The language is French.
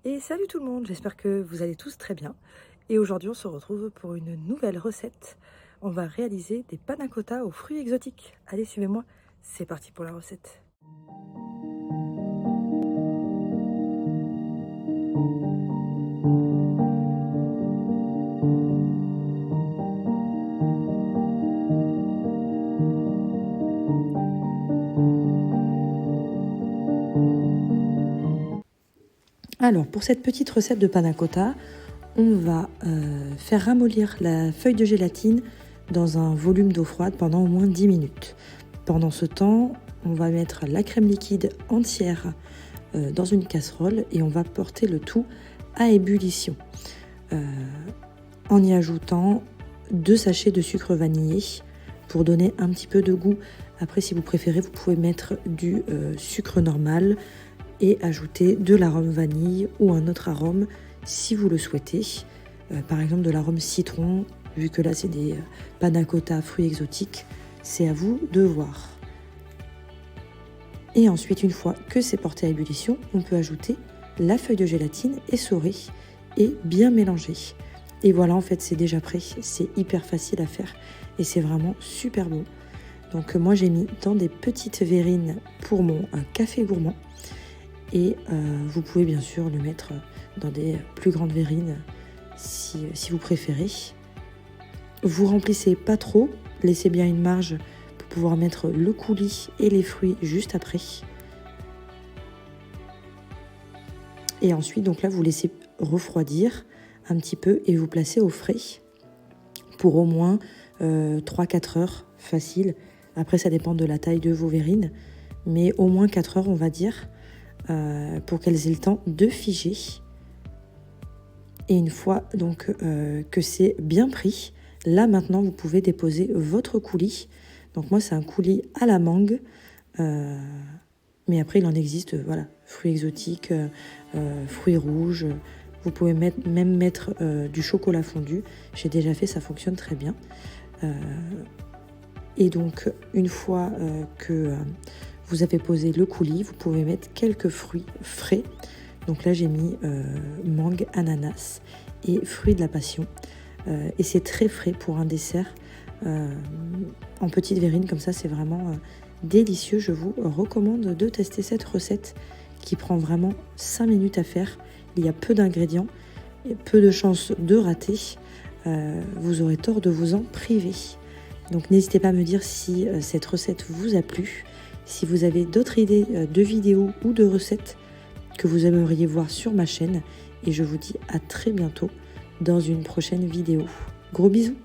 Et salut tout le monde, j'espère que vous allez tous très bien. Et aujourd'hui on se retrouve pour une nouvelle recette. On va réaliser des panna cotta aux fruits exotiques. Allez, suivez-moi, c'est parti pour la recette. Alors pour cette petite recette de panna cotta, on va faire ramollir la feuille de gélatine dans un volume d'eau froide pendant au moins 10 minutes. Pendant ce temps, on va mettre la crème liquide entière dans une casserole et on va porter le tout à ébullition en y ajoutant 2 sachets de sucre vanillé pour donner un petit peu de goût. Après, si vous préférez, vous pouvez mettre du sucre normal et ajouter de l'arôme vanille ou un autre arôme si vous le souhaitez. Par exemple de l'arôme citron, vu que là c'est des panna cotta fruits exotiques, c'est à vous de voir. Et ensuite, une fois que c'est porté à ébullition, on peut ajouter la feuille de gélatine essorée et bien mélanger. Et voilà, en fait c'est déjà prêt, c'est hyper facile à faire et c'est vraiment super bon. Donc moi j'ai mis dans des petites verrines pour mon café gourmand. Et vous pouvez bien sûr le mettre dans des plus grandes verrines si vous préférez. Vous remplissez pas trop, laissez bien une marge pour pouvoir mettre le coulis et les fruits juste après. Et ensuite, donc là, vous laissez refroidir un petit peu et vous placez au frais pour au moins 3-4 heures, facile. Après, ça dépend de la taille de vos verrines, mais au moins 4 heures, on va dire. Pour qu'elles aient le temps de figer. Et une fois donc que c'est bien pris, là maintenant vous pouvez déposer votre coulis. Donc moi c'est un coulis à la mangue, mais après il en existe, voilà, fruits exotiques, fruits rouges. Vous pouvez même mettre du chocolat fondu. J'ai déjà fait, ça fonctionne très bien. Et donc une fois que vous avez posé le coulis, vous pouvez mettre quelques fruits frais. Donc là, j'ai mis mangue, ananas et fruits de la passion. Et c'est très frais pour un dessert en petite verrine. Comme ça, c'est vraiment délicieux. Je vous recommande de tester cette recette qui prend vraiment 5 minutes à faire. Il y a peu d'ingrédients et peu de chances de rater. Vous aurez tort de vous en priver. Donc n'hésitez pas à me dire si cette recette vous a plu. Si vous avez d'autres idées de vidéos ou de recettes que vous aimeriez voir sur ma chaîne, et je vous dis à très bientôt dans une prochaine vidéo. Gros bisous!